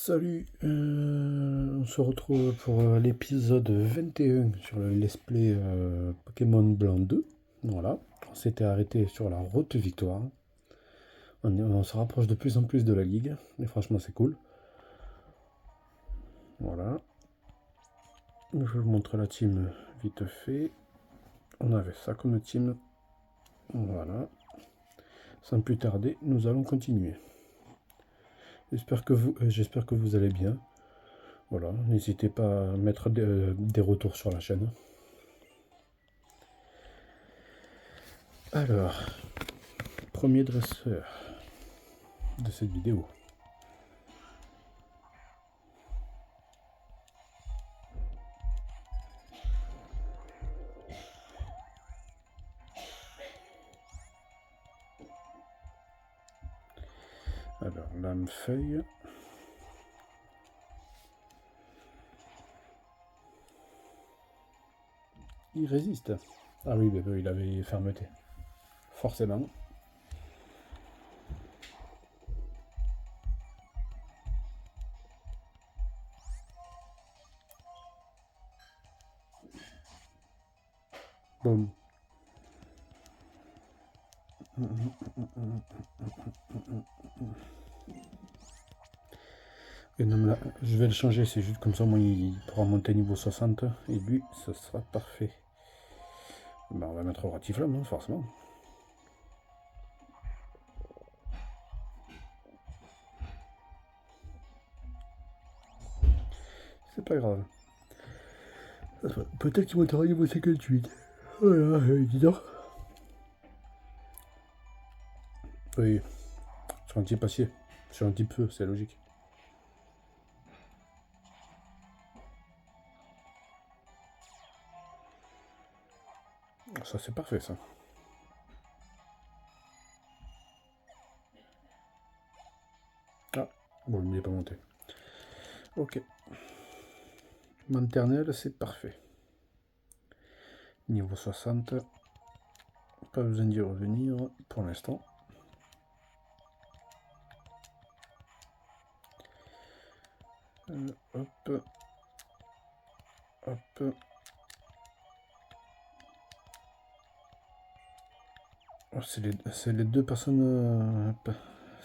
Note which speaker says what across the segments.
Speaker 1: Salut, on se retrouve pour l'épisode 21 sur le let's play Pokémon Blanc 2. Voilà, on s'était arrêté sur la route victoire. On se rapproche de plus en plus de la ligue, et franchement c'est cool. Voilà, je vous montre la team vite fait. On avait ça comme team. Voilà, sans plus tarder, nous allons continuer. J'espère que vous allez bien. Voilà, n'hésitez pas à mettre des retours sur la chaîne. Alors, premier dresseur de cette vidéo. Alors, lame feuille. Il résiste. Ah oui, il avait fermeté. Forcément. Boum. Et non, là, je vais le changer, c'est juste comme ça, moi, il pourra monter niveau 60. Et lui, ça sera parfait. Ben, on va mettre au Ratiflamme, hein, forcément. C'est pas grave. Peut-être qu'il montera niveau 58. Voilà, dis donc. Oui, sur un petit papier. Sur un petit peu, c'est logique. Ça, c'est parfait, ça. Ah, bon, il n'est pas monté. Ok. Maternelle, c'est parfait. Niveau 60. Pas besoin d'y revenir pour l'instant. Hop. Hop. Oh, c'est les deux personnes.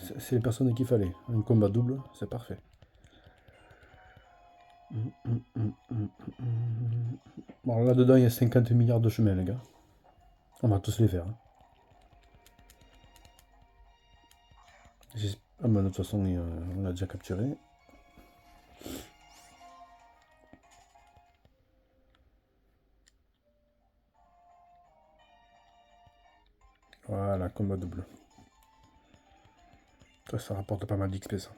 Speaker 1: C'est les personnes qu'il fallait. Un combat double, c'est parfait. Bon, là-dedans, il y a 50 milliards de chemins, les gars. On va tous les faire. Hein. Ah, bah, de toute façon, on l'a déjà capturé. Voilà, combat double. Ça rapporte pas mal d'XP, ça.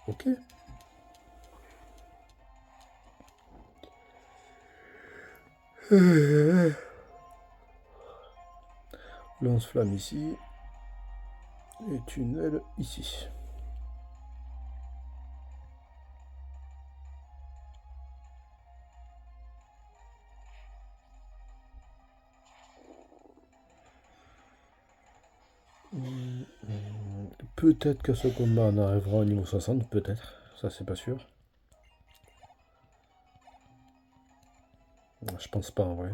Speaker 1: Ok. Lance-flamme ici. Et tunnel ici. Peut-être que ce combat en arrivera au niveau 60, peut-être. Ça, c'est pas sûr. Je pense pas en vrai.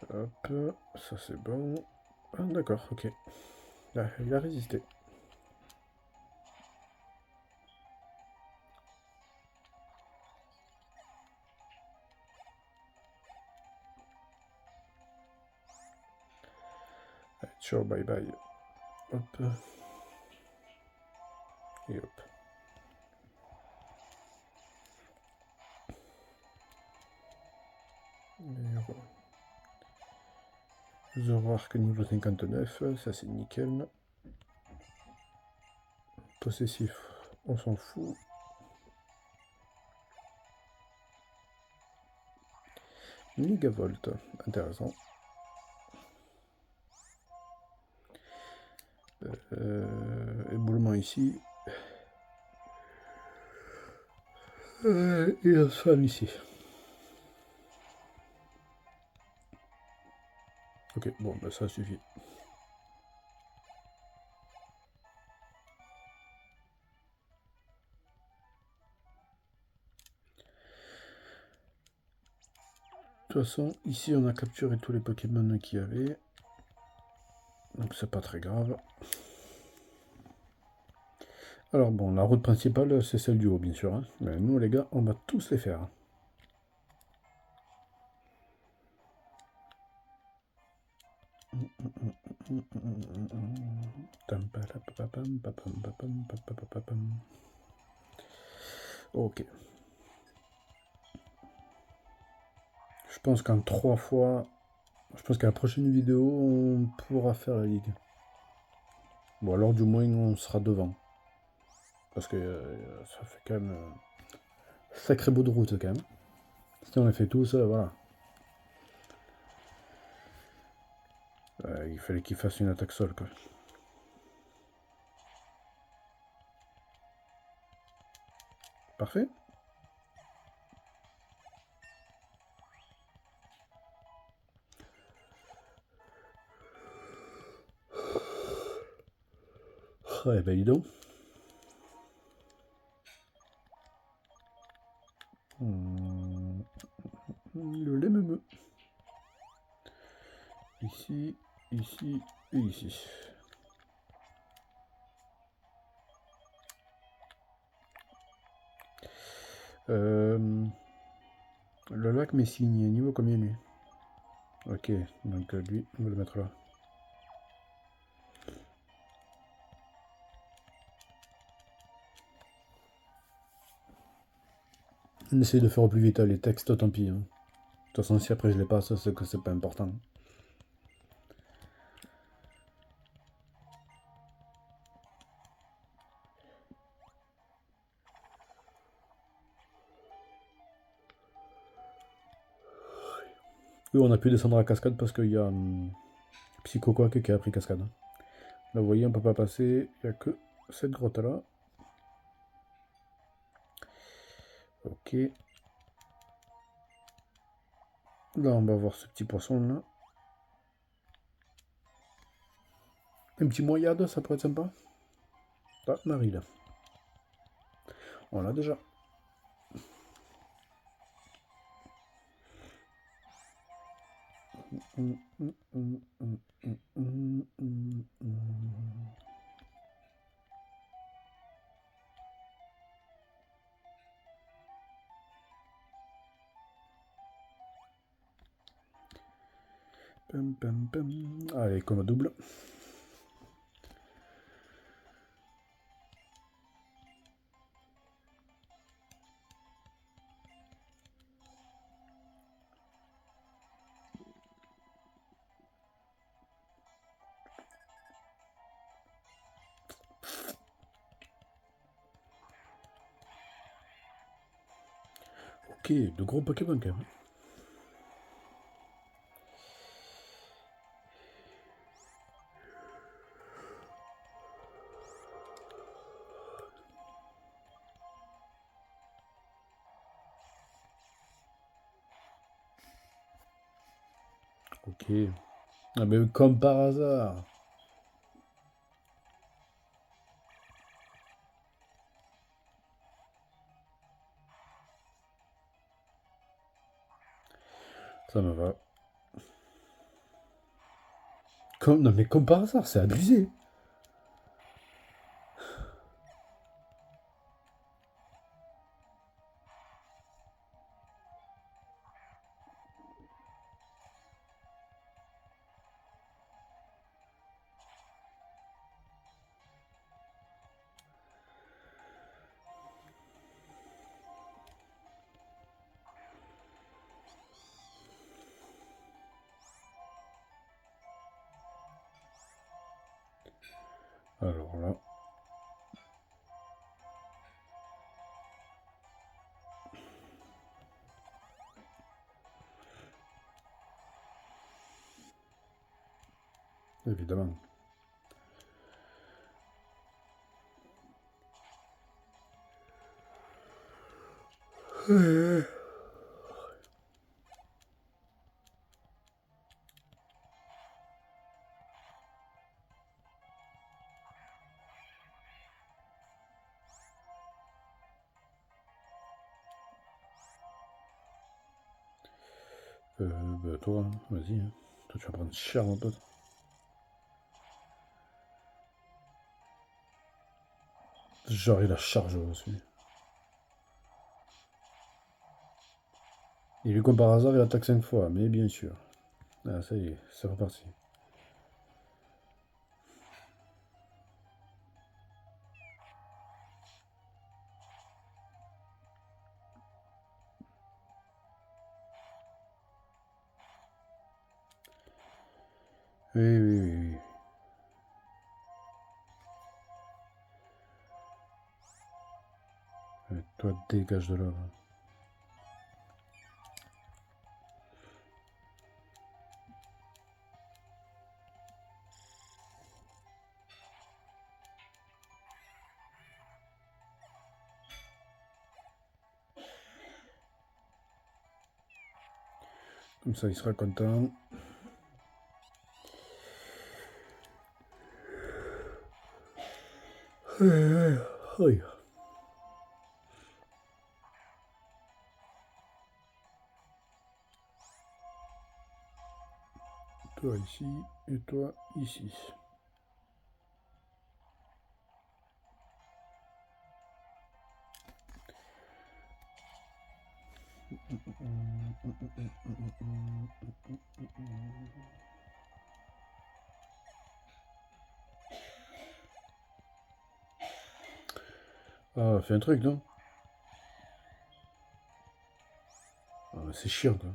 Speaker 1: Hop, ça c'est bon. Ah, d'accord, ok. Là, il a résisté. Allez, ciao, bye bye. Hop. Et hop. Zoroark niveau 59, ça c'est nickel. Possessif, on s'en fout. Mégavolt, intéressant. Éboulement ici. Et un spam ici. Ok, bon, bah ça suffit. De toute façon, ici on a capturé tous les Pokémon qu'il y avait. Donc c'est pas très grave. Alors bon, la route principale, c'est celle du haut, bien sûr. Hein. Mais nous, les gars, on va tous les faire. Ok. Je pense qu'en 3 fois... Je pense qu'à la prochaine vidéo, on pourra faire la ligue. Bon, alors du moins, on sera devant. Parce que ça fait quand même... sacré bout de route, quand même. Si on les fait tous, voilà. Il fallait qu'il fasse une attaque sol, quoi. Parfait. Ouais, bah dis donc. Le lait me. Ici, ici et ici. Le lac Messine, niveau combien lui? Ok, donc lui, on va le mettre là. On essaie de faire au plus vite les textes, tant pis. Hein. De toute façon, si après je les passe, c'est que c'est pas important. Oui, on a pu descendre à cascade parce qu'il y a Psycho Quack qui a pris cascade. Là, vous voyez, on peut pas passer. Il n'y a que cette grotte là. Ok. Là, on va voir ce petit poisson là. Un petit moyade, ça pourrait être sympa. Ah, Marie là. On l'a déjà. Allez, comme double. Ok, de gros Pokémon quand même. Ok. Ah ben comme par hasard. Ça me va. Non mais comme par hasard, c'est abusé. Alors là. évidemment. Bah toi, hein, vas-y. Hein. Toi, tu vas prendre cher, mon pote. Genre, il a charge aussi. Et lui, comme par hasard, il attaque 5 fois, mais bien sûr. Ah, ça y est, c'est reparti. Oui, oui, oui, oui. Ouais, toi, dégage de là. Va. Comme ça, il sera content. Oui. Toi ici, et toi ici. Ah, fais un truc, non? Ah, c'est chiant, quoi.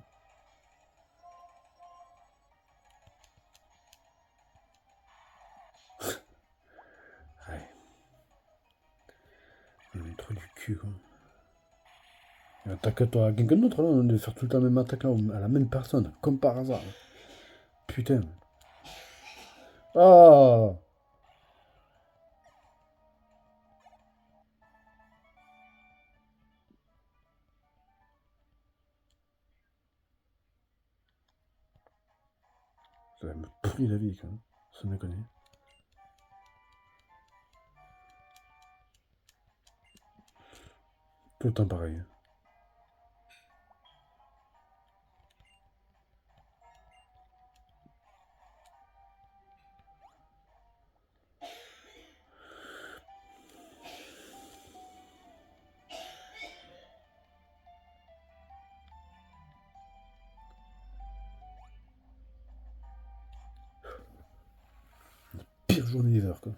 Speaker 1: Ouais, on est trop du cul, quoi. Attaque-toi à quelqu'un d'autre, là, de faire tout le temps la même attaque, là, à la même personne, comme par hasard. Là. Putain. Ah! Ça me pourrit la vie, quoi. Ça me connaît. Tout le temps pareil. Pire journée d'hiver, quoi.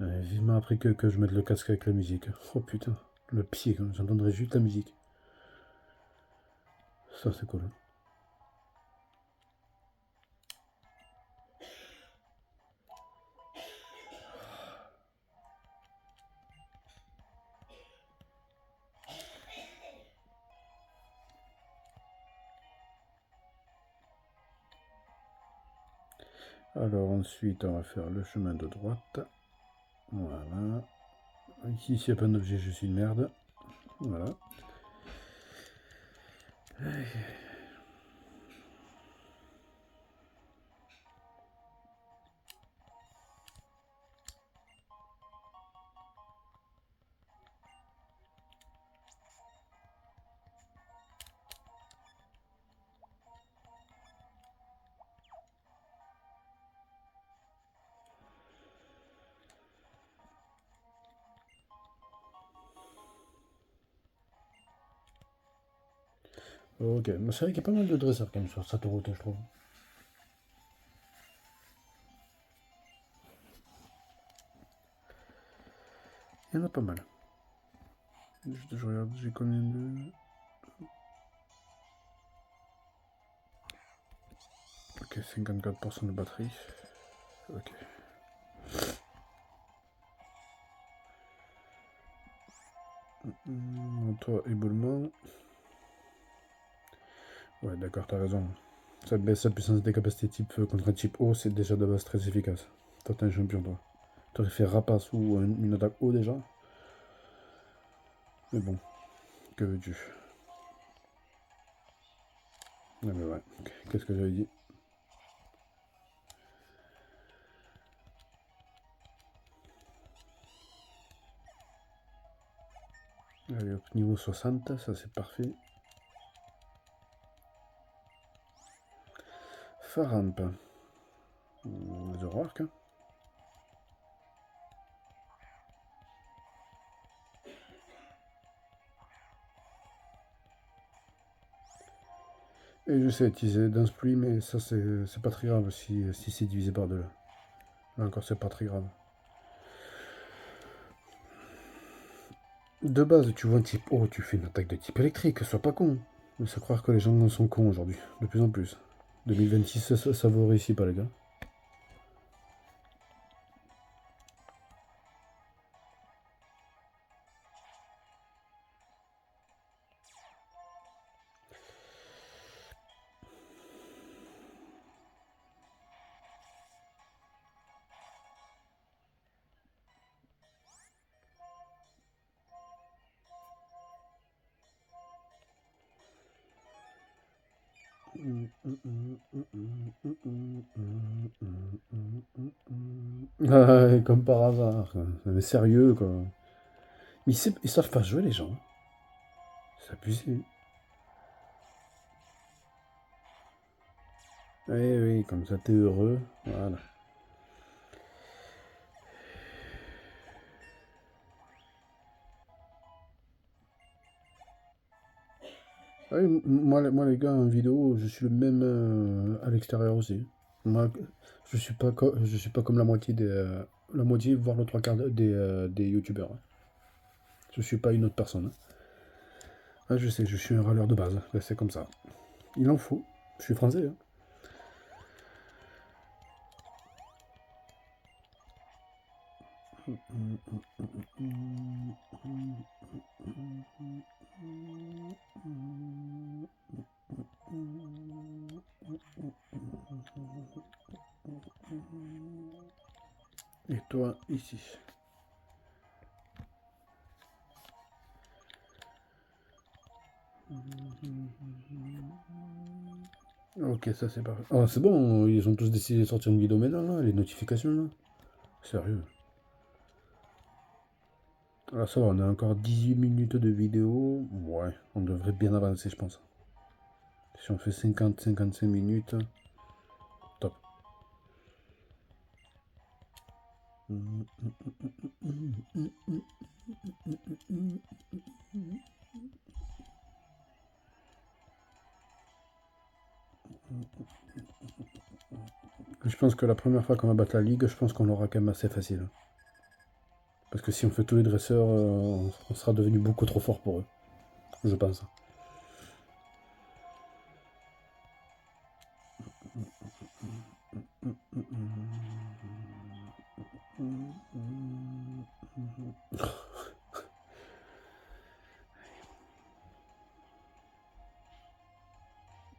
Speaker 1: Vivement après que je mette le casque avec la musique. Oh putain, le pied, quand j'entendrai juste la musique. Ça, c'est cool. Hein. Alors ensuite, on va faire le chemin de droite. Voilà. Ici, s'il n'y a pas d'objet, je suis une merde. Voilà. Ok, mais c'est vrai qu'il y a pas mal de dresseurs quand même sur cette route, je trouve. Il y en a pas mal. Je regarde, j'ai combien de... Ok, 54% de batterie. Ok. Auto-éboulement. Ouais, d'accord, t'as raison. Ça baisse la puissance des capacités type feu contre un type eau, c'est déjà de base très efficace. Toi, t'es un champion, toi. T'aurais fait rapace ou une attaque eau déjà. Mais bon, que veux-tu? Ah mais ouais, qu'est-ce que j'avais dit? Allez hop, niveau 60, ça c'est parfait. Faramp. The Rourke. Et je sais utiliser Dance Pluie, mais ça c'est pas très grave si c'est divisé par deux là. Là encore c'est pas très grave. De base, tu vois un type oh tu fais une attaque de type électrique, sois pas con. Mais c'est croire que les gens sont cons aujourd'hui, de plus en plus. 2026, ça vous réussit pas les gars. Ouais, comme par hasard. Mais sérieux, quoi. Mais ils savent pas jouer, les gens. C'est abusé. Oui, oui, comme ça, t'es heureux. Voilà. Ah oui, moi, les gars, en vidéo, je suis le même à l'extérieur aussi. Moi, je suis pas comme la moitié, voire le trois quarts des youtubeurs. Je suis pas une autre personne. Ah, je sais, je suis un râleur de base. Ben, c'est comme ça. Il en faut. Je suis français. Hein. Et toi, ici. Ok, ça c'est parfait. Oh, c'est bon, ils ont tous décidé de sortir une vidéo maintenant, là, les notifications, là. Sérieux. Alors ça va, on a encore 18 minutes de vidéo. Ouais, on devrait bien avancer, je pense. Si on fait 50-55 minutes, top. Je pense que la première fois qu'on va battre la ligue, je pense qu'on l'aura quand même assez facile. Parce que si on fait tous les dresseurs, on sera devenu beaucoup trop fort pour eux. Je pense.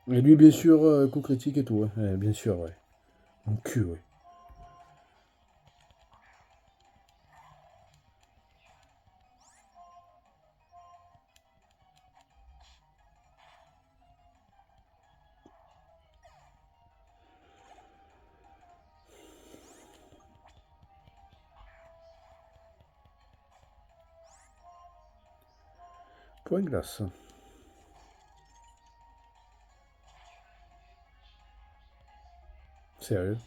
Speaker 1: Et lui, bien sûr, coup critique et tout. Ouais, bien sûr, ouais. Mon cul, ouais. Point glace. Sérieux.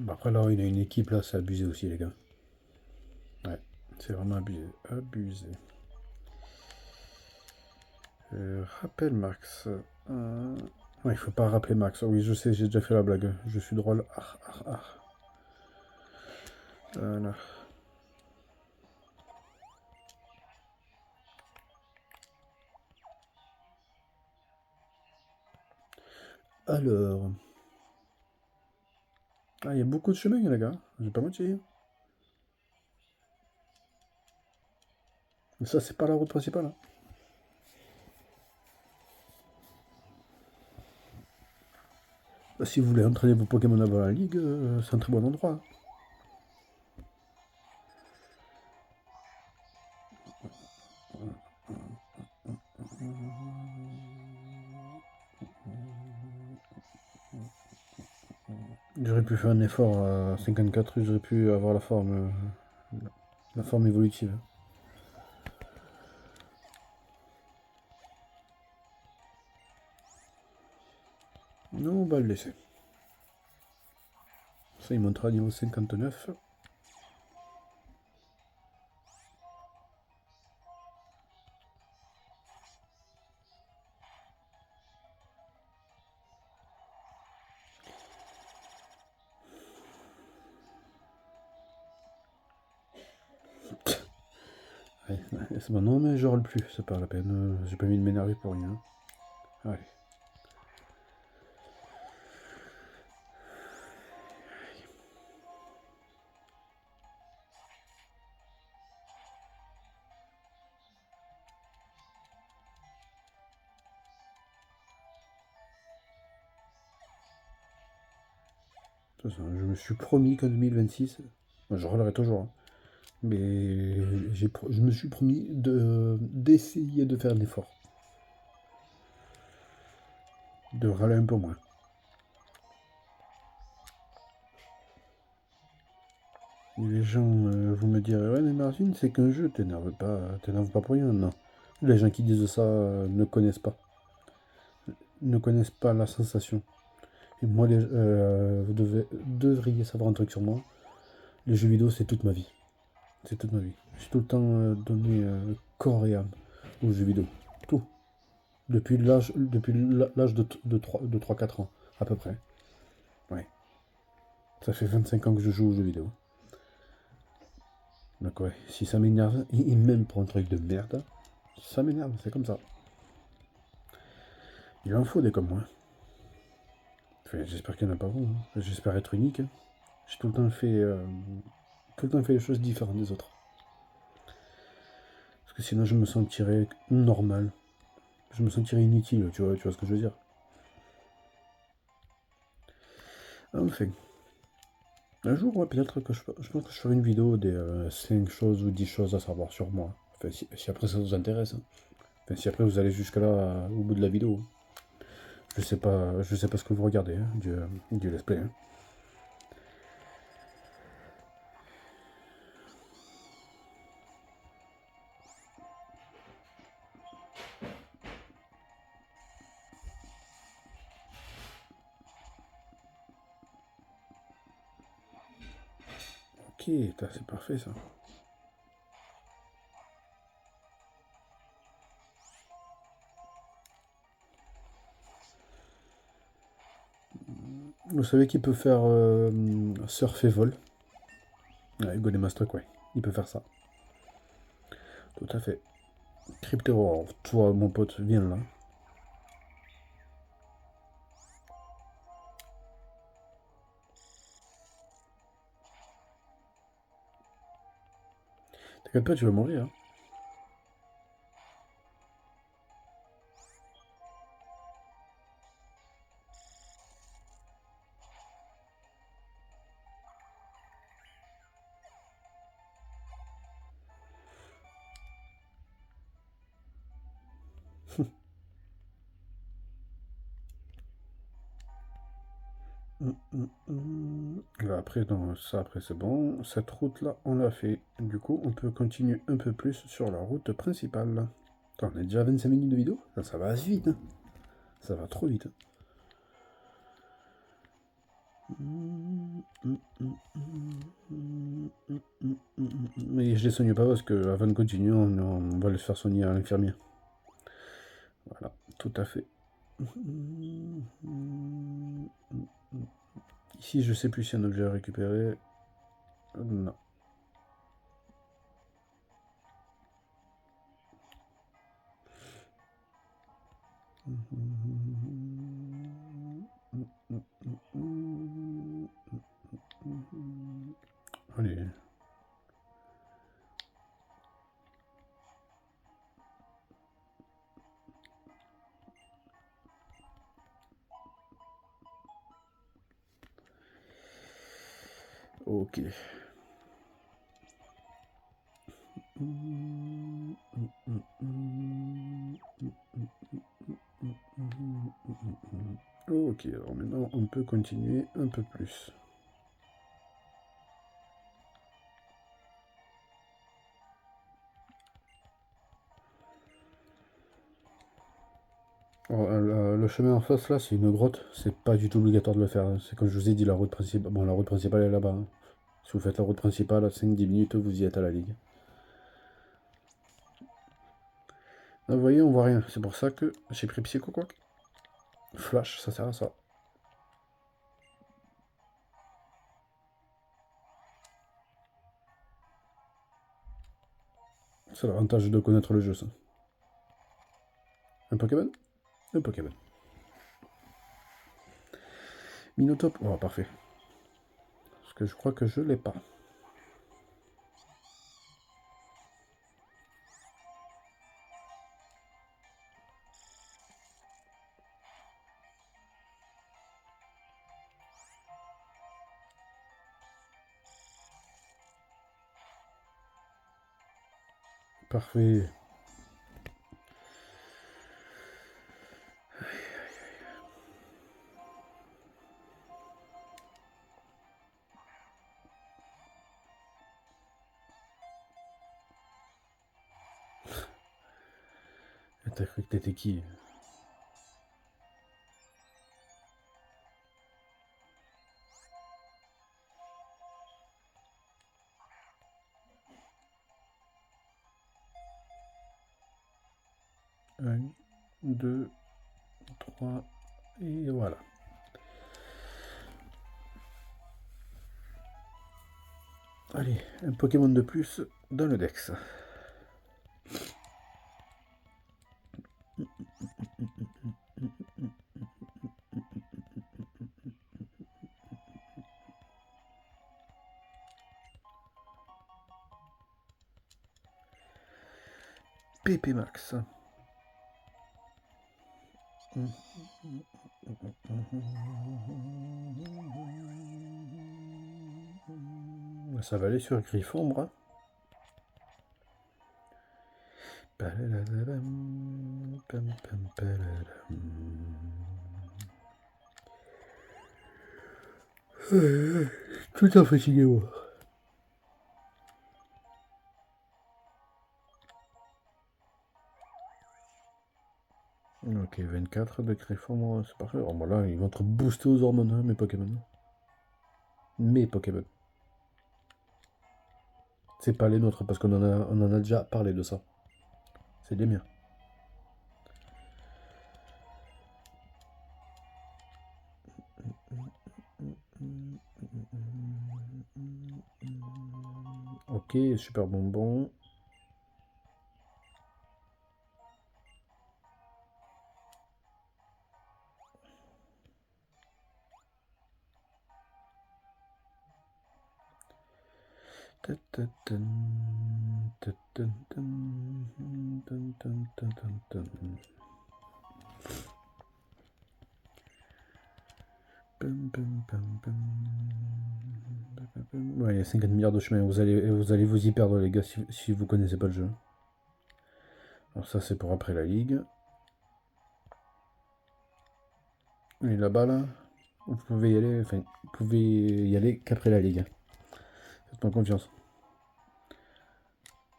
Speaker 1: Après là, il a une équipe là, c'est abusé aussi les gars. C'est vraiment abusé. Abusé. Rappel Max. Ouais, il faut pas rappeler Max. Oui, je sais, j'ai déjà fait la blague. Je suis drôle. Ah, ah, ah. Voilà. Alors. Ah, il y a beaucoup de chemin, les gars. Je vais pas mentir. Mais ça, c'est pas la route principale. Hein. Si vous voulez entraîner vos Pokémon avant la ligue, c'est un très bon endroit. J'aurais pu faire un effort à 54, j'aurais pu avoir la forme évolutive. Non, on va le laisser. Ça, il montera niveau 59. Ouais, c'est bon, non, mais je rôle plus, c'est pas la peine. J'ai pas envie de m'énerver pour rien. Allez. De toute façon, je me suis promis qu'en 2026, moi, je rôlerai toujours, hein, mais je me suis promis d'essayer de faire de l'effort. De râler un peu moins. Et les gens, vous me direz, ouais, mais Martine, c'est qu'un jeu, t'énerve pas pour rien, non. Les gens qui disent ça ne connaissent pas la sensation. Et moi, vous devriez savoir un truc sur moi. Les jeux vidéo, c'est toute ma vie. C'est toute ma vie. J'ai tout le temps donné corps et âme aux jeux vidéo. Tout. Depuis l'âge de 3-4 ans, à peu près. Ouais. Ça fait 25 ans que je joue aux jeux vidéo. Donc ouais, si ça m'énerve, et même pour un truc de merde, ça m'énerve, c'est comme ça. Il en faut des comme moi. Enfin, j'espère qu'il n'y en a pas beaucoup. Hein. J'espère être unique. Hein. J'ai tout le temps fait les choses différentes des autres. Parce que sinon je me sentirais normal. Je me sentirais inutile, tu vois ce que je veux dire. Enfin, un jour, ouais, peut-être que je pense que je ferai une vidéo des 5 choses ou 10 choses à savoir sur moi. Enfin, si après ça vous intéresse. Hein. Enfin, si après vous allez jusque là au bout de la vidéo. Je sais pas ce que vous regardez, hein, du let's play. Hein. Ok, c'est parfait ça. Vous savez qu'il peut faire surf et vol. Ouais, Golemastock, ouais. Il peut faire ça. Tout à fait. Cryptero, toi, mon pote, viens là. T'inquiète pas, tu vas manger, hein. Après, non, ça, après, c'est bon. Cette route-là, on l'a fait. Du coup, on peut continuer un peu plus sur la route principale. Attends, on a déjà 25 minutes de vidéo? Ça va assez vite, hein. Ça va trop vite. Mais mais je les soigne pas parce que avant de continuer, on va les faire soigner à l'infirmier. Voilà, tout à fait. Ici, je sais plus si un objet à récupérer. Non. Allez. Ok. Ok, alors maintenant on peut continuer un peu plus. Alors, le chemin en face là, c'est une grotte, c'est pas du tout obligatoire de le faire. C'est comme je vous ai dit, la route principale. Bon, la route principale est là-bas. Hein. Si vous faites la route principale, à 5-10 minutes, vous y êtes à la ligue. Là, vous voyez, on voit rien. C'est pour ça que j'ai pris Psycho quoi. Flash, ça sert à ça. C'est l'avantage de connaître le jeu, ça. Un Pokémon? Un Pokémon. Minotaur. Oh, parfait. Parce que je crois que je l'ai pas. Parfait. T'as cru que t'étais qui? Un, deux, trois, et voilà. Allez, un Pokémon de plus dans le Dex. PP Max. Ça va aller sur Griffombre. Tout à fatigué, moi. Ok, 24 de Griffombre, c'est parfait. Alors, là, ils vont être boostés aux hormones, hein, mes Pokémon. Mes Pokémon. C'est pas les nôtres, parce qu'on en a déjà parlé de ça. C'est les miens. Ok, super bonbon. Ouais, il y a 50 milliards de chemins. Vous allez vous y perdre, les gars, si vous connaissez pas le jeu. Alors ça, c'est pour après la ligue. Et là-bas, là, vous pouvez y aller, enfin, vous pouvez y aller qu'après la ligue. Faites-moi confiance.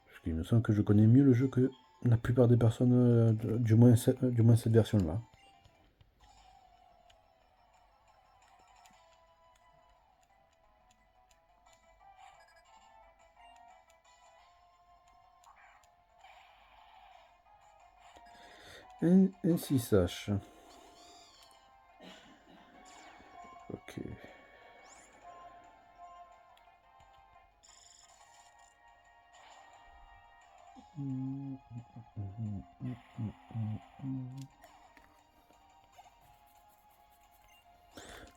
Speaker 1: Parce qu'il me semble que je connais mieux le jeu que la plupart des personnes, du moins cette version-là. Un 6H. Ok.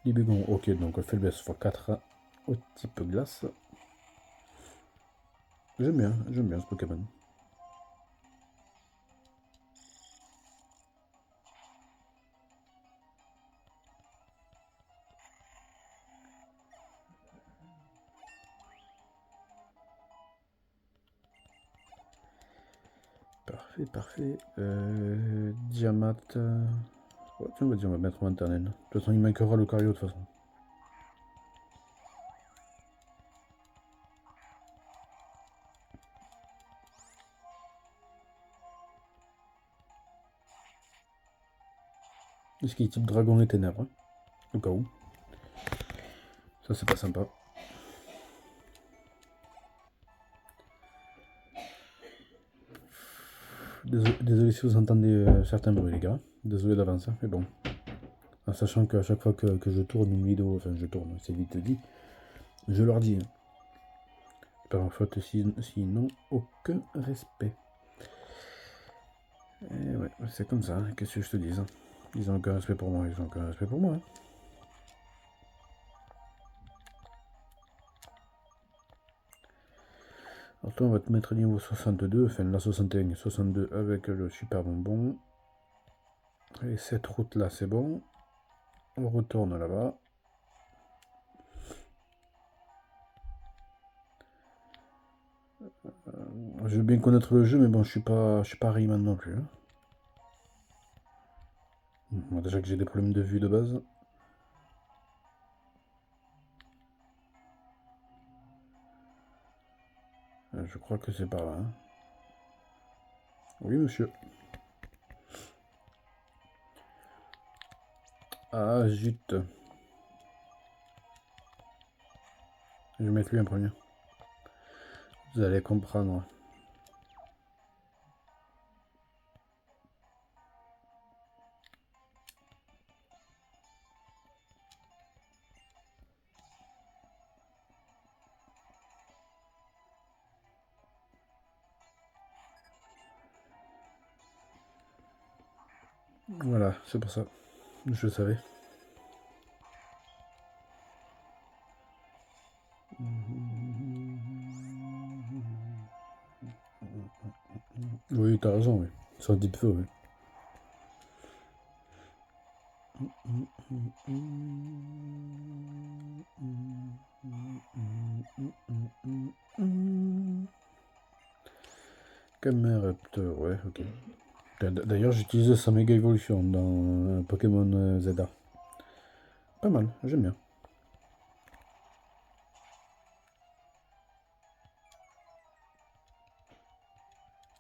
Speaker 1: Libégon, ok, donc faiblesse x4 au type glace. J'aime bien ce Pokémon. Parfait, parfait. Diamat. Oh, tiens, on va mettre maternelle. De toute façon, il manquera le Cario de toute façon. Est-ce qu'il est type dragon et ténèbres, hein, au cas où. Ça, c'est pas sympa. Désolé si vous entendez certains bruits, les gars. Désolé d'avance, hein, mais bon. En sachant qu'à chaque fois que je tourne une vidéo, enfin je tourne, c'est vite dit, je leur dis. Hein. Pas ma faute, sinon aucun respect. Et ouais, c'est comme ça, hein, qu'est-ce que je te dis. Hein. Ils ont aucun respect pour moi, ils ont aucun respect pour moi. Hein. Alors toi, on va te mettre niveau 62, enfin la 61, 62 avec le super bonbon. Et cette route là, c'est bon. On retourne là-bas. Je veux bien connaître le jeu, mais bon, je suis pas Rayman non plus. Hein. Bon, déjà que j'ai des problèmes de vue de base. Je crois que c'est par là. Hein. Oui, monsieur. Ah, zut. Je vais mettre lui en premier. Vous allez comprendre. Voilà, c'est pour ça. Je le savais. Oui, t'as raison, oui. Sur Deep Feu, oui. Cameraptor, ouais, ok. D'ailleurs, j'utilise sa méga évolution dans Pokémon Zelda. Pas mal, j'aime bien.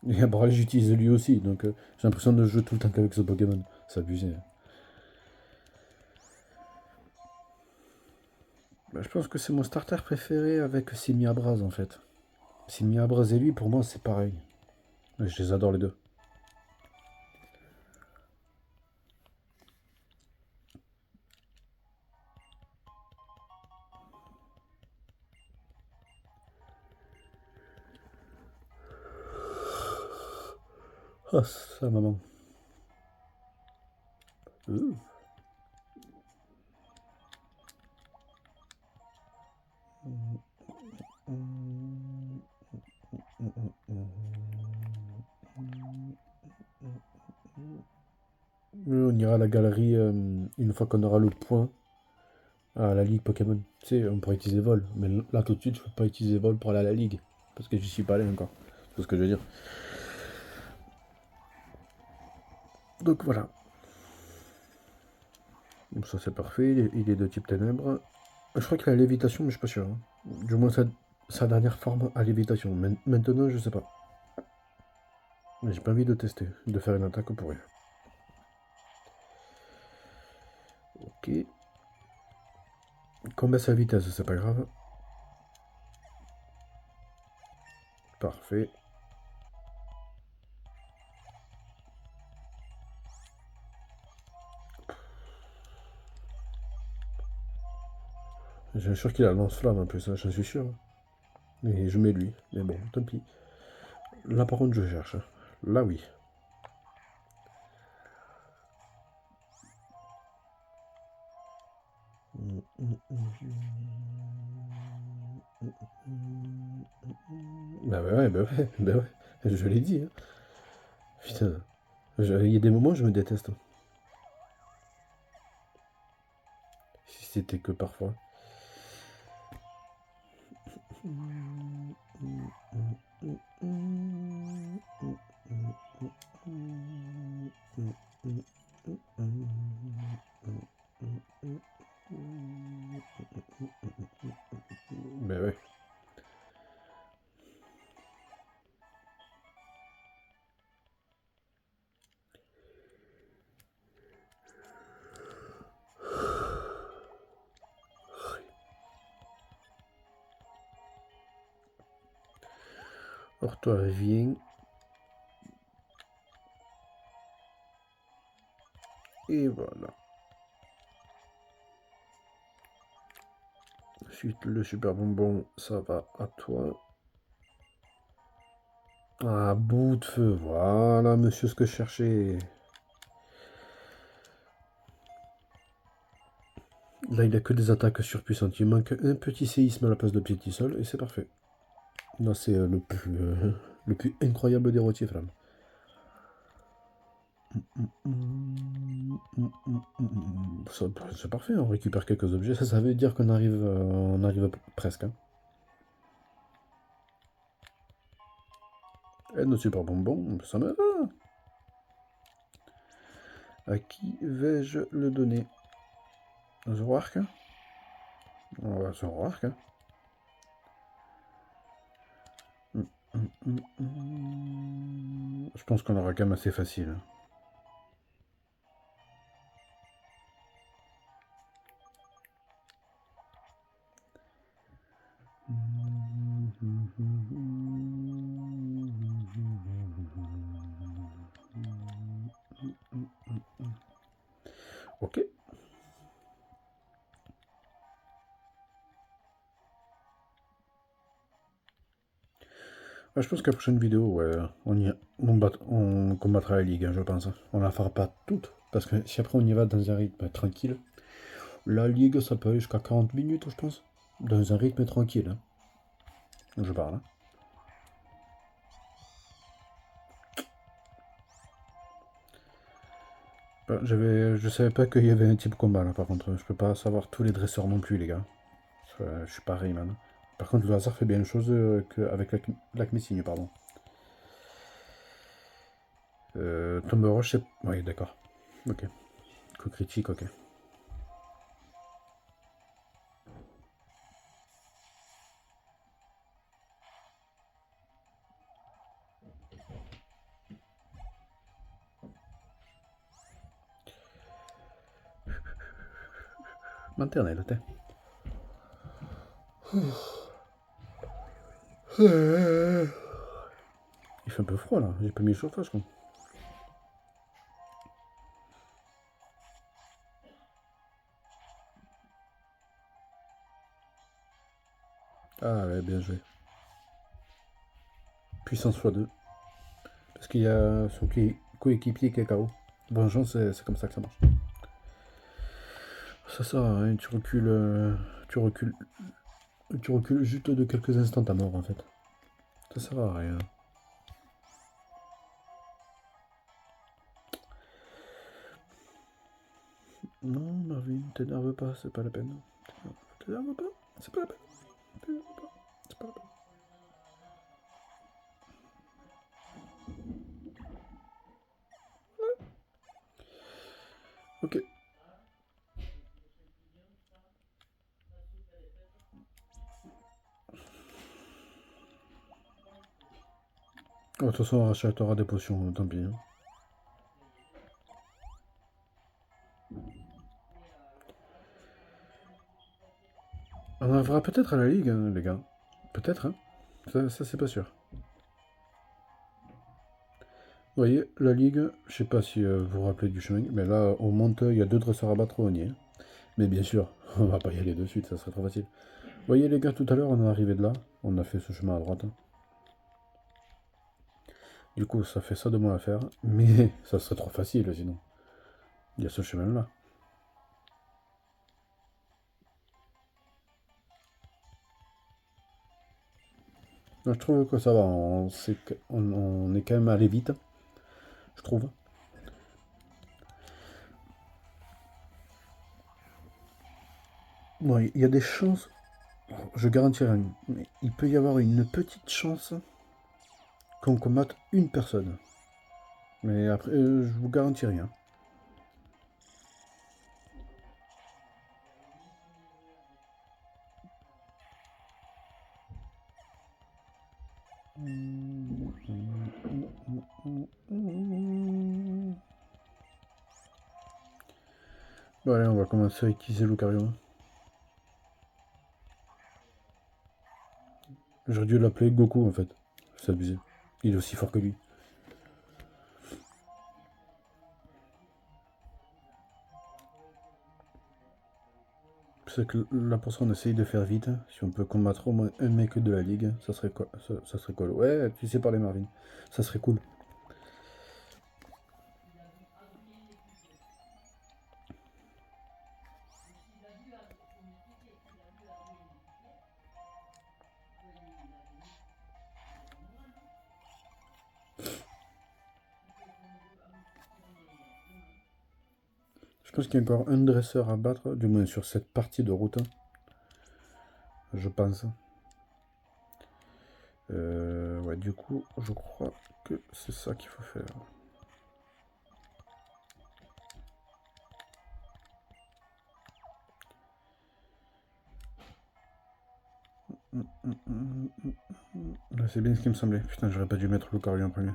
Speaker 1: Et après, j'utilise lui aussi, donc j'ai l'impression de jouer tout le temps qu'avec ce Pokémon. C'est abusé. Bah, je pense que c'est mon starter préféré avec Simiabras en fait. Simiabras et lui, pour moi, c'est pareil. Je les adore les deux. Ah, ça, maman. Euh. On ira à la galerie une fois qu'on aura le point à la ligue Pokémon. Tu sais, on pourrait utiliser vol, mais là tout de suite, je peux pas utiliser vol pour aller à la ligue parce que j'y suis pas allé encore. C'est ce que je veux dire. Donc voilà. Donc ça c'est parfait. Il est de type ténèbres. Je crois qu'il a lévitation, mais je suis pas sûr. Hein. Du moins sa dernière forme a lévitation. Maintenant, je sais pas. Mais j'ai pas envie de tester, de faire une attaque pour rien. Ok. Qu'on baisse sa vitesse, c'est pas grave. Parfait. J'ai sûr qu'il a lance-flamme en plus, hein, j'en suis sûr. Et je mets lui. Mais bon, tant pis. Là par contre je cherche. Là oui. Bah ouais, bah ouais. Je l'ai dit. Hein. Putain. Il y a des moments où je me déteste. Si c'était que parfois. Ben ouais. Alors toi, viens. Et voilà. Ensuite, le super bonbon, ça va à toi. Ah, bout de feu. Voilà, monsieur, ce que je cherchais. Là, il a que des attaques surpuissantes. Il manque un petit séisme à la place de petit sol et c'est parfait. Là, c'est le plus incroyable des rôtiers flammes. C'est parfait, on récupère quelques objets. Ça veut dire qu'on arrive presque. Hein. Et notre super bonbon, ça me va. À qui vais-je le donner? Zoroark? On va Zoroark. Hein. Je pense qu'on aura quand même assez facile. Ok. Je pense que la prochaine vidéo, ouais, on combattra la ligue, hein, je pense. On la fera pas toute, parce que si après on y va dans un rythme tranquille, la ligue ça peut aller jusqu'à 40 minutes, je pense. Dans un rythme tranquille. Hein. Je parle. Hein. Je savais pas qu'il y avait un type combat là, par contre. Je peux pas savoir tous les dresseurs non plus, les gars. Je suis pas Rayman. Par contre, le hasard fait bien une chose qu'avec l'Acmessigne, pardon. Tombe Roche, c'est. Oui, d'accord. Ok. Coup critique, ok. Maternelle, t'es. Il fait un peu froid là, j'ai pas mis le chauffage quoi. Ah ouais, bien joué. Puissance x2. Parce qu'il y a son coéquipier qui est KO. Vengeance, c'est comme ça que ça marche. Ça sert à rien, tu recules. Tu recules juste de quelques instants ta mort en fait. Ça sert à rien. Non, Marvin, t'énerve pas, c'est pas la peine. T'énerve pas, c'est pas la peine. T'énerve pas, c'est pas la peine. Ok. Oh, de toute façon, on rachètera des potions, tant pis. Hein. On arrivera peut-être à la ligue, hein, les gars. Peut-être, hein. Ça c'est pas sûr. Vous voyez, la ligue, je sais pas si vous vous rappelez du chemin, mais là, on monte, il y a 2 dresseurs à battre au nez. Mais bien sûr, On va pas y aller de suite, ça serait trop facile. Vous voyez les gars, tout à l'heure on est arrivé de là, on a fait ce chemin à droite. Du coup ça fait ça de moins à faire, mais ça serait trop facile sinon. Il y a ce chemin là. Je trouve que ça va, on est quand même allé vite, je trouve. Bon, il y a des chances, je garantis rien, mais il peut y avoir une petite chance qu'on combatte une personne. Mais après, je vous garantis rien. Bon, allez, on va commencer à utiliser Lucario. J'aurais dû l'appeler Goku en fait. C'est abusé. Il est aussi fort que lui. C'est que là pour ça on essaye de faire vite. Si on peut combattre au moins un mec de la ligue, ça serait quoi? Ça serait cool. Ouais, tu sais parler Marvin. Ça serait cool. Je pense qu'il y a encore un dresseur à battre, du moins sur cette partie de route. Je pense. Ouais, du coup, je crois que c'est ça qu'il faut faire. C'est bien ce qui me semblait. Putain, j'aurais pas dû mettre Lucario en premier.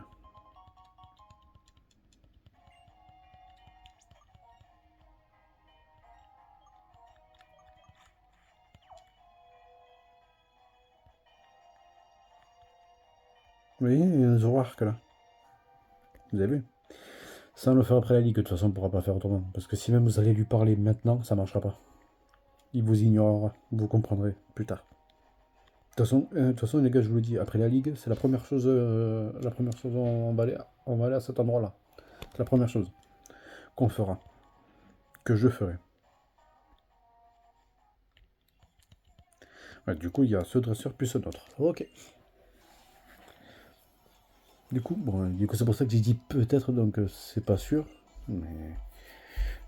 Speaker 1: Vous voyez, il y a un Zoroark là. Vous avez vu? Ça, on le fera après la ligue, de toute façon, on pourra pas faire autrement. Parce que si même vous allez lui parler maintenant, ça marchera pas. Il vous ignorera, vous comprendrez plus tard. De toute façon, les gars, je vous le dis, après la ligue, c'est la première chose, on va aller à cet endroit-là. C'est la première chose qu'on fera, que je ferai. Ouais, du coup, il y a ce dresseur plus un autre. Ok. Du coup, c'est pour ça que j'ai dit peut-être, donc c'est pas sûr. Mais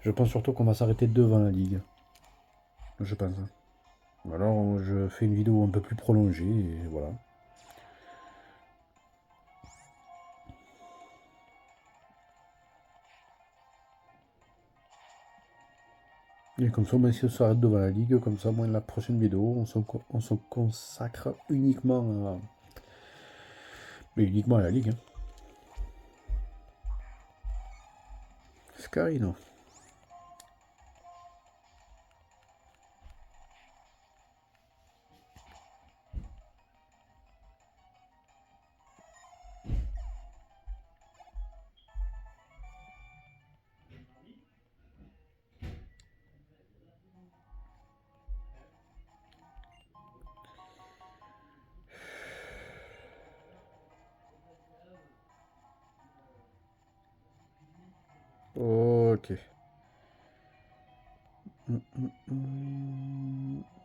Speaker 1: je pense surtout qu'on va s'arrêter devant la ligue. Je pense. Alors, je fais une vidéo un peu plus prolongée, et voilà. Et comme ça, si on s'arrête devant la ligue, comme ça, moi, la prochaine vidéo, on se consacre uniquement à la ligue. Hein. Scarino. Ok. Vous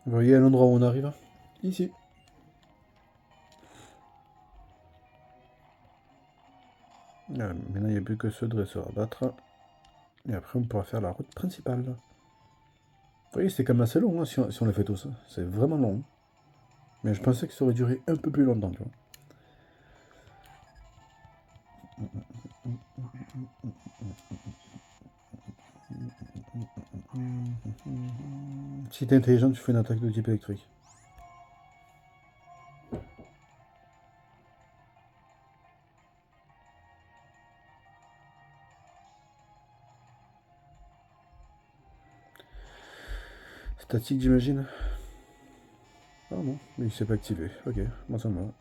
Speaker 1: voyez l'endroit où on arrive? Ici. Ah, maintenant, il n'y a plus que ce dresseur à battre. Et après, on pourra faire la route principale. Vous voyez, c'est quand même assez long hein, si on le fait tous. C'est vraiment long. Mais je pensais que ça aurait duré un peu plus longtemps, tu vois. Si t'es intelligent, tu fais une attaque de type électrique. Statique, j'imagine. Ah non, mais il s'est pas activé. Ok, moi ça me va.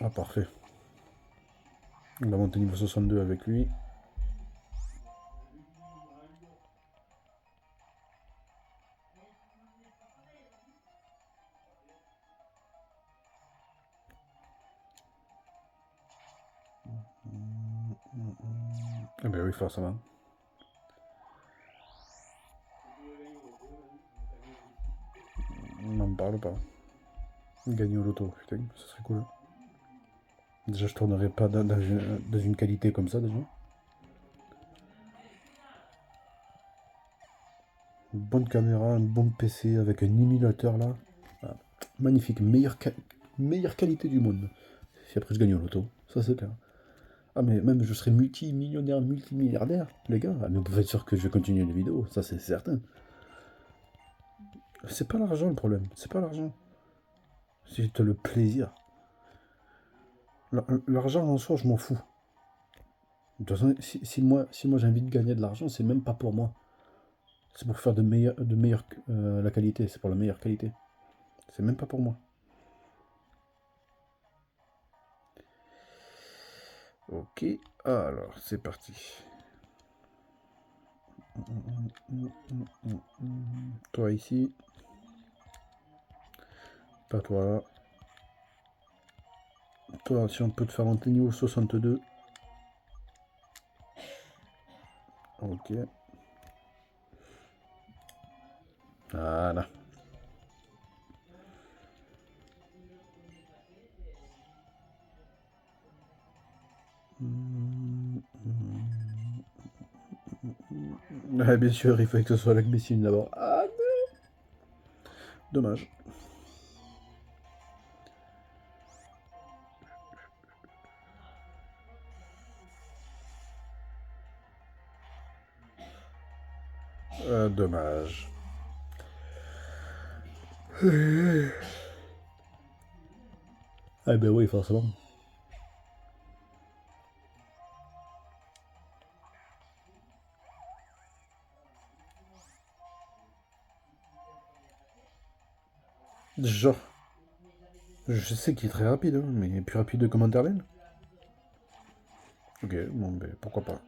Speaker 1: Ah, parfait. On va monter niveau 62 avec lui. Ah ben oui, forcément. On n'en parle pas. Gagner au loto, putain, ça serait cool. Déjà, je tournerais pas dans une qualité comme ça, déjà. Une bonne caméra, un bon PC avec un émulateur là. Ah, magnifique, meilleure qualité du monde. Si après je gagne au loto, ça c'est clair. Ah mais même je serais multimillionnaire, multimilliardaire, les gars. Ah, mais vous pouvez être sûr que je vais continuer les vidéos, ça c'est certain. C'est pas l'argent le problème, c'est pas l'argent. C'est le plaisir. L'argent en soi, je m'en fous. De toute façon, si moi j'ai envie de gagner de l'argent, c'est même pas pour moi. C'est pour faire la qualité, c'est pour la meilleure qualité. C'est même pas pour moi. Ok, alors c'est parti. Toi ici. Pas toi là. Toi, si on peut te faire monter niveau 62. Ok. Voilà. Ouais, bien sûr, il faut que ce soit la Messine d'abord. Ah, dommage. Dommage. Ah ben oui, forcément. Genre, je sais qu'il est très rapide, hein, mais plus rapide que Manderlin. Ok, bon, ben pourquoi pas.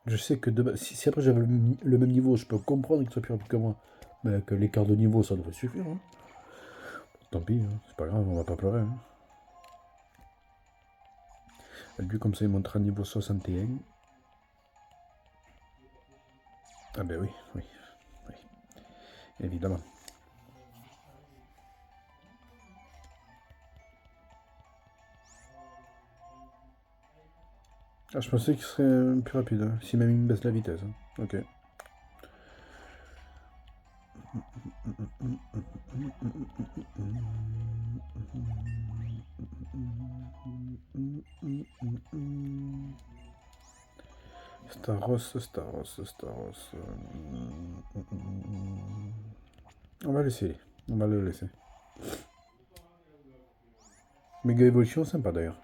Speaker 1: Je sais que si après j'avais le même niveau, je peux comprendre qu'il soit plus rapide que moi. Mais que l'écart de niveau, ça devrait suffire. Hein. Tant pis, hein, c'est pas grave, on va pas pleurer. Hein. Lui, comme ça, il montre un niveau 61. Ah ben oui, oui, oui, évidemment. Ah, je pensais qu'il serait plus rapide, hein, si même il me baisse la vitesse. Hein. Ok. Staros, Staros, Staros. On va laisser. On va le laisser. Méga évolution, sympa d'ailleurs.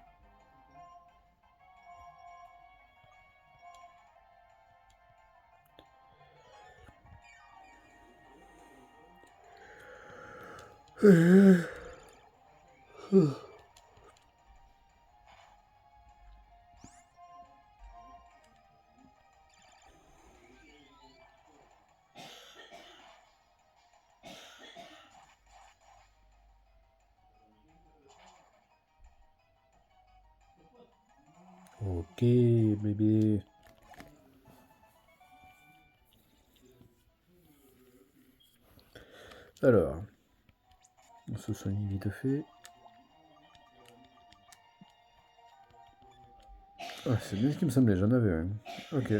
Speaker 1: Ok, bébé. Alors, on se soigne vite fait. Ah, c'est bien ce qui me semblait, j'en avais un. Ok.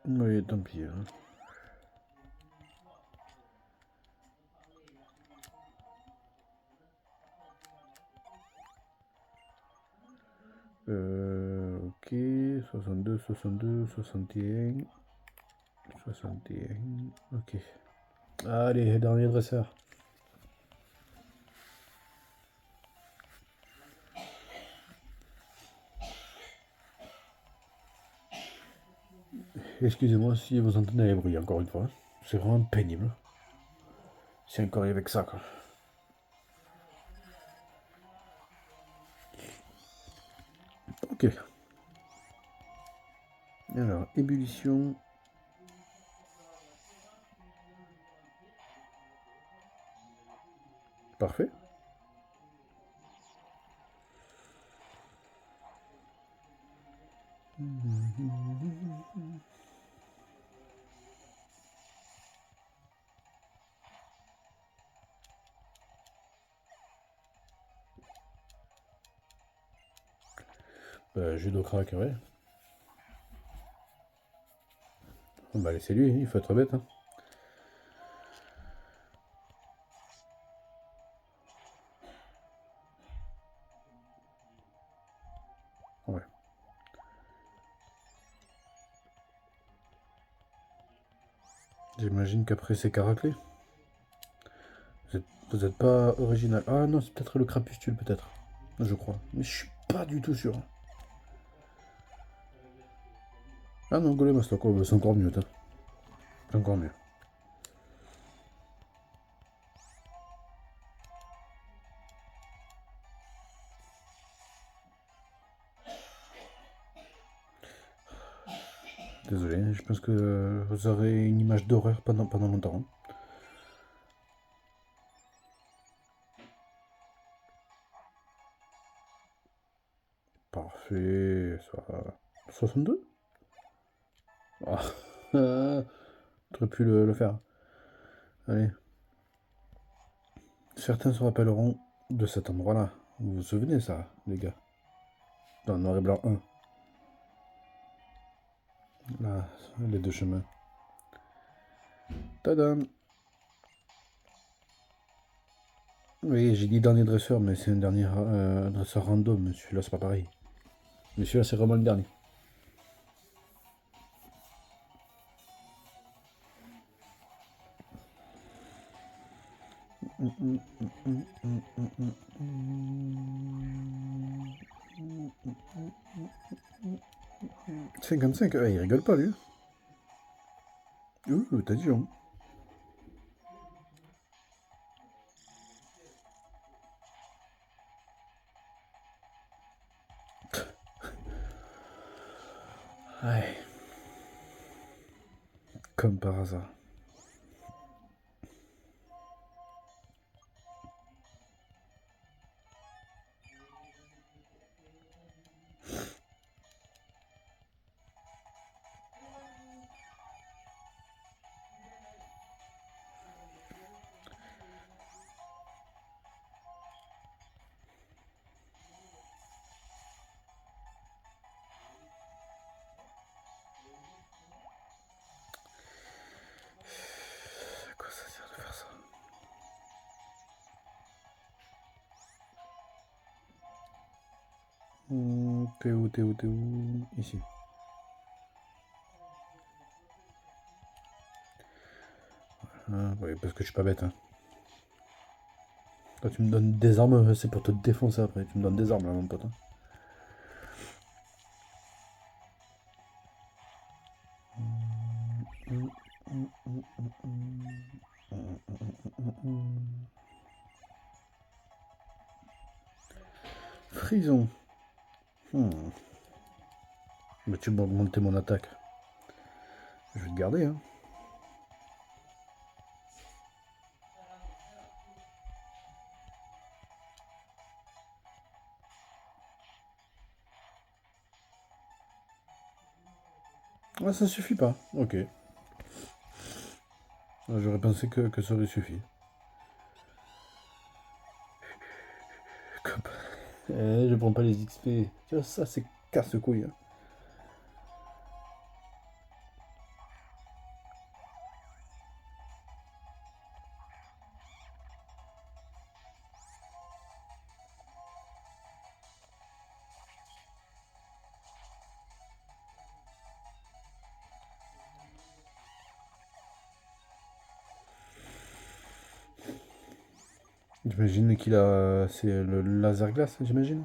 Speaker 1: Oui, tant pis. Hein. Ok, 62, 62, 61. 61. Ok. Allez, dernier dresseur. Excusez-moi si vous entendez les bruits, encore une fois. C'est vraiment pénible. C'est encore avec ça, quoi. Ok. Alors, ébullition. Parfait. Judo crack, ouais. Bah laissez lui, il faut être bête. Hein. Ouais. J'imagine qu'après c'est Caraclé. Vous êtes pas original. Ah non, c'est peut-être le crapustule, peut-être. Je crois. Mais je suis pas du tout sûr. Ah non, Golem c'est encore mieux, c'est encore mieux. Désolé, je pense que vous aurez une image d'horreur pendant longtemps. Parfait, ça va. 62. Ah, t'aurais pu le faire. Allez. Certains se rappelleront de cet endroit-là. Vous vous souvenez ça, les gars? Dans Noir et Blanc 1. Là, les deux chemins. Tadam! Oui, j'ai dit dernier dresseur, mais c'est un dernier dresseur random. Celui-là, c'est pas pareil. Mais celui-là, c'est vraiment le dernier. Mm, mm, mm, mm, mm, mm, mm, mm. 55, il rigole pas lui. T'as dit, hein. Ouais, comme par hasard. À quoi ça sert de faire ça? T'es où, t'es où, t'es où? Ici. Ah, ouais, parce que je suis pas bête. Hein. Quand tu me donnes des armes, c'est pour te défoncer après. Tu me donnes des armes là, mon pote. Hein. Frison. Mais tu m'as augmenté mon attaque. Je vais te garder, hein. Ah, ça suffit pas. Ok. J'aurais pensé que ça aurait suffi. Je prends pas les XP. Tu vois, ça, c'est casse-couille. Hein. J'imagine qu'il a. C'est le laser glace, j'imagine.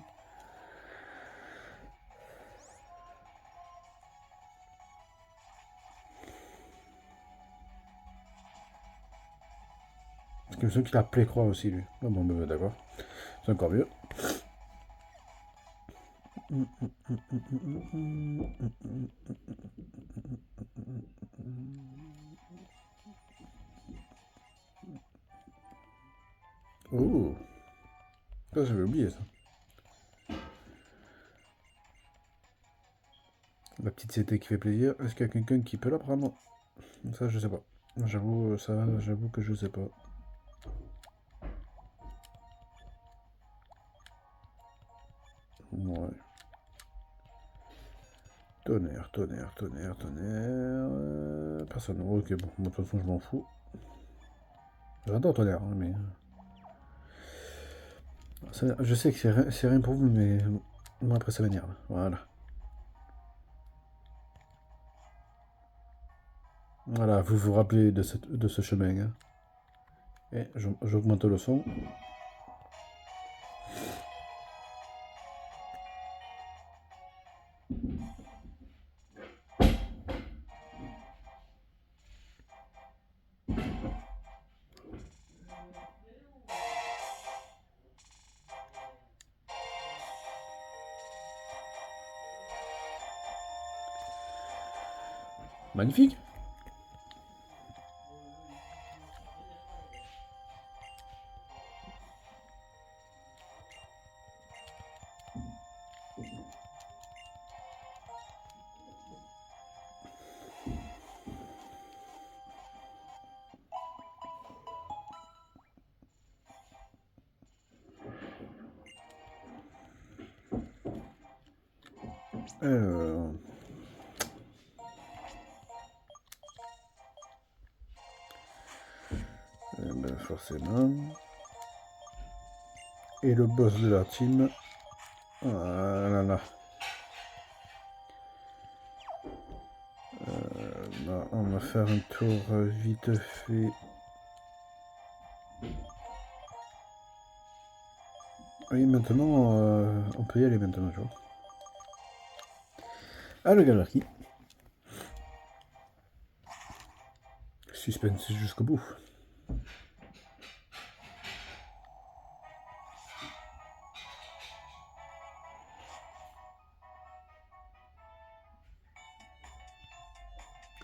Speaker 1: Parce que je sais qu'il a Play-Croix aussi, lui. Ah bon, bah, d'accord. C'est encore mieux. Oh, ça j'avais oublié ça. La petite CT qui fait plaisir. Est-ce qu'il y a quelqu'un qui peut la prendre? Ça je sais pas. J'avoue, j'avoue que je sais pas. Ouais. Tonnerre, tonnerre, tonnerre, tonnerre. Personne. Ok, bon, de toute façon, je m'en fous. J'adore tonnerre, hein, mais. Je sais que c'est rien pour vous, mais. Moi, après, ça m'énerve. Voilà. Voilà, vous vous rappelez de ce chemin. Hein. Et j'augmente le son. Magnifique. Euh, ben forcément. Et le boss de la team. Ah là là. Là, on va faire un tour vite fait. Oui, maintenant, on peut y aller maintenant, je vois. Ah, le galerie. Suspense jusqu'au bout.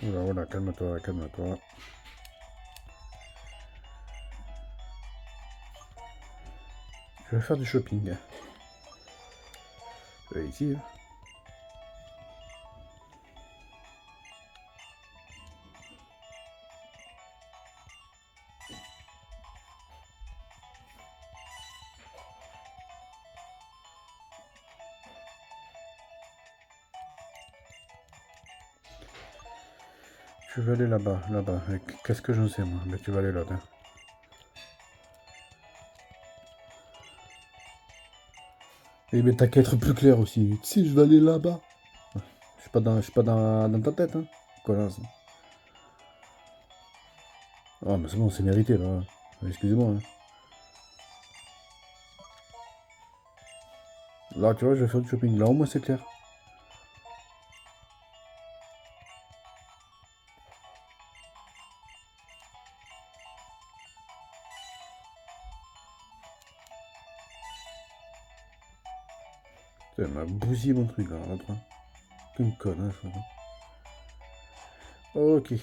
Speaker 1: Voilà, voilà, calme-toi, calme-toi. Je vais faire du shopping. Je vais ici. Tu veux aller là-bas, là-bas. Qu'est-ce que j'en sais, moi? Mais tu vas aller là, hein. Et mais t'as qu'à être plus clair aussi. Tu sais, je vais aller là-bas. Je suis pas dans ta tête, hein. Connasse. Ah, mais c'est bon, c'est mérité, là. Excusez-moi, hein. Là, tu vois, je vais faire du shopping. Là, au moins, c'est clair. Elle m'a bousillé mon truc, là, l'autre. Hein. Quelle connasse, là. Ok.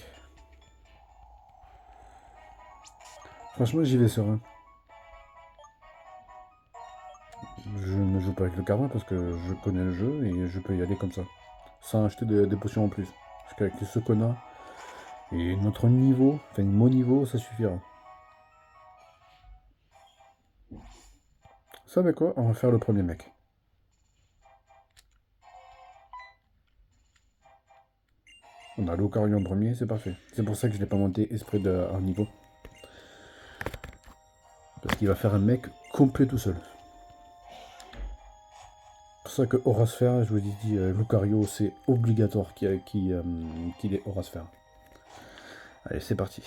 Speaker 1: Franchement, j'y vais serein. Je ne joue pas avec le karma parce que je connais le jeu et je peux y aller comme ça. Sans acheter des potions en plus. Parce qu'avec ce qu'on a et notre niveau, enfin mon niveau, ça suffira. Vous savez quoi? On va faire le premier mec. On a Lucario en premier, c'est parfait. C'est pour ça que je l'ai pas monté esprit de un niveau. Parce qu'il va faire un mec complet tout seul. C'est pour ça que Aura Sphère, je vous ai dit, Lucario, c'est obligatoire qu'il ait Aura Sphère. Allez, c'est parti.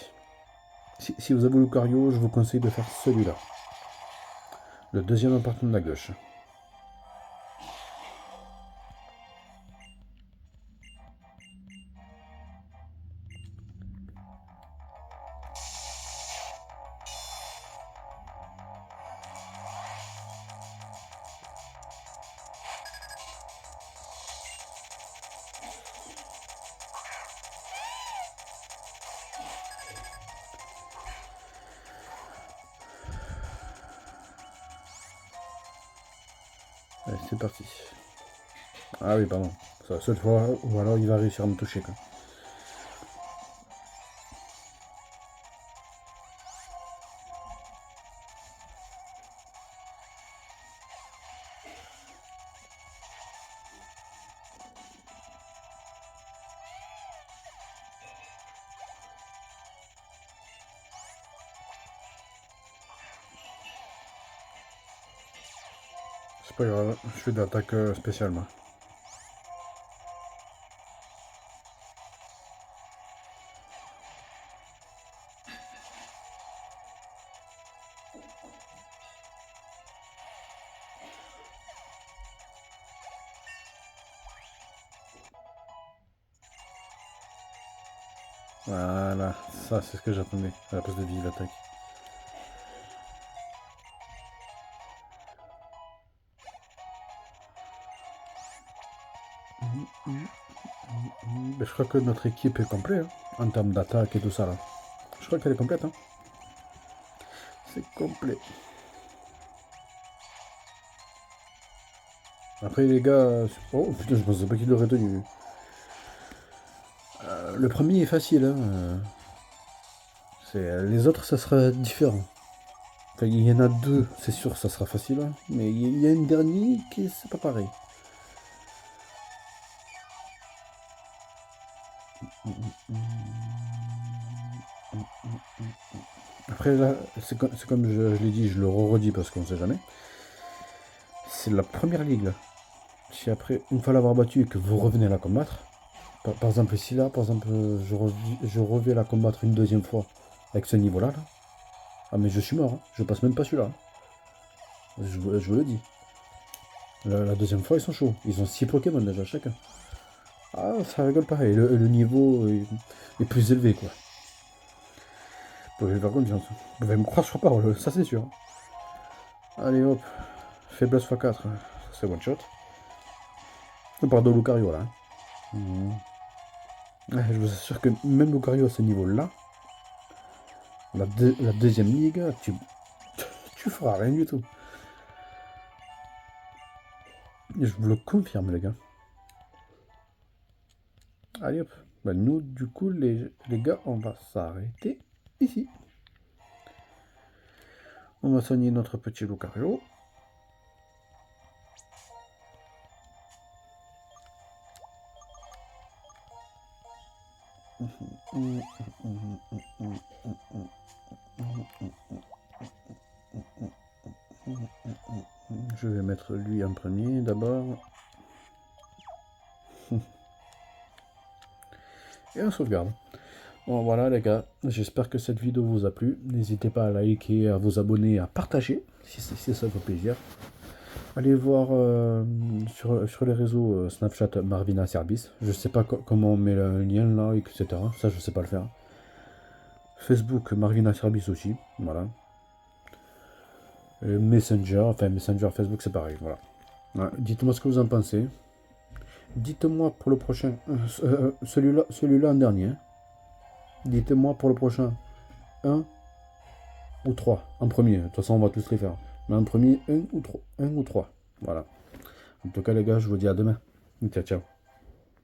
Speaker 1: Si vous avez Lucario, je vous conseille de faire celui-là. Le deuxième en partant de la gauche. Allez, c'est parti. Ah oui, pardon. C'est la seule fois où alors il va réussir à me toucher, quoi. C'est pas grave, je fais de l'attaque spéciale, moi. Voilà, ça c'est ce que j'attendais, à la place de vie, l'attaque. Ben, je crois que notre équipe est complète, hein, en termes d'attaque et tout ça, là. Je crois qu'elle est complète, hein. C'est complet. Après, les gars... Oh, putain, je pensais pas qu'il aurait tenu. Le premier est facile, hein. Les autres, ça sera différent. Enfin, il y en a deux, c'est sûr, ça sera facile, hein. Mais il y a une dernière qui c'est pas pareil. Après, là, c'est comme je l'ai dit, je le redis parce qu'on sait jamais. C'est la première ligue, là. Si après, une fois l'avoir battu et que vous revenez à la combattre, par exemple, ici, là, par exemple, je reviens la combattre une deuxième fois avec ce niveau-là, là. Ah, mais je suis mort, hein. Je passe même pas celui-là, hein. Je vous le dis. La deuxième fois, ils sont chauds. Ils ont 6 Pokémon déjà, chacun. Ah, ça rigole pas. Et le niveau est plus élevé, quoi. Vous pouvez faire confiance. Vous pouvez me croire sur parole, ça c'est sûr. Allez hop. Faiblesse x4. C'est one shot. On part de Lucario là. Je vous assure que même Lucario à ce niveau-là, la deuxième ligue, tu feras rien du tout. Je vous le confirme, les gars. Allez hop. Bah, nous, du coup, les gars, on va s'arrêter ici. On va soigner notre petit Lucario. Je vais mettre lui en premier d'abord. Et on sauvegarde. Bon voilà les gars, j'espère que cette vidéo vous a plu. N'hésitez pas à liker, à vous abonner, à partager si ça fait plaisir. Allez voir sur les réseaux Snapchat Marvina Service. Je sais pas comment on met le lien là, etc. Ça je sais pas le faire. Facebook Marvina Service aussi, voilà. Messenger Facebook c'est pareil, voilà. Ouais, dites-moi ce que vous en pensez. Dites-moi pour le prochain, celui-là en dernier. Dites-moi pour le prochain 1 ou 3 en premier. De toute façon, on va tous les faire. Mais en premier, 1 ou 3. Voilà. En tout cas, les gars, je vous dis à demain. Ciao, ciao.